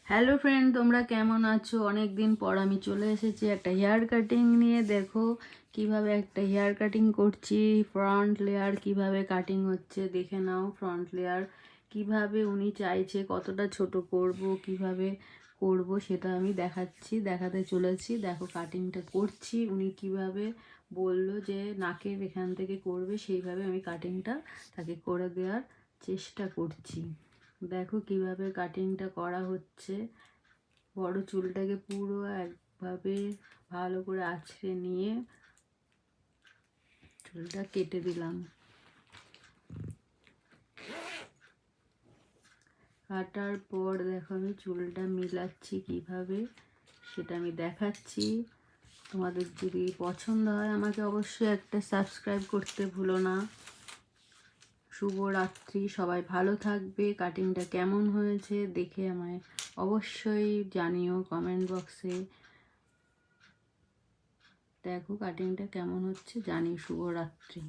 Hello friend, তোমরা কেমন আছো? অনেক দিন পর আমি চলে এসেছি একটা হেয়ার কাটিং নিয়ে। দেখো কিভাবে একটা হেয়ার কাটিং করছি। ফ্রন্ট লেয়ার কিভাবে কাটিং হচ্ছে দেখে নাও। ফ্রন্ট লেয়ার কিভাবে উনি চাইছে কতটা ছোট করব, কিভাবে করব সেটা আমি দেখাতে চলেছি। দেখো কাটিংটা করছি, উনি কিভাবে বলল যে নাকের এখান থেকে করবে, সেইভাবে আমি কাটিংটা তাকে করে দেওয়ার চেষ্টা করছি। দেখো কিভাবে কাটিংটা করা হচ্ছে। বড় চুলটাকে পুরো একভাবে ভালো করে আঁচড়ে নিয়ে চুলটা কেটে দিলাম। কাটার পর দেখো আমি চুলটা মিলাচ্ছি কিভাবে, সেটা আমি দেখাচ্ছি। তোমাদের যদি পছন্দ হয় আমাকে অবশ্যই একটা সাবস্ক্রাইব করতে ভুলো না। শুভরাত্রি, সবাই ভালো থাকবে। কাটিংটা কেমন হয়েছে দেখে আমায় অবশ্যই জানিও কমেন্ট বক্সে। দেখো কাটিংটা কেমন হচ্ছে জানি। শুভরাত্রি।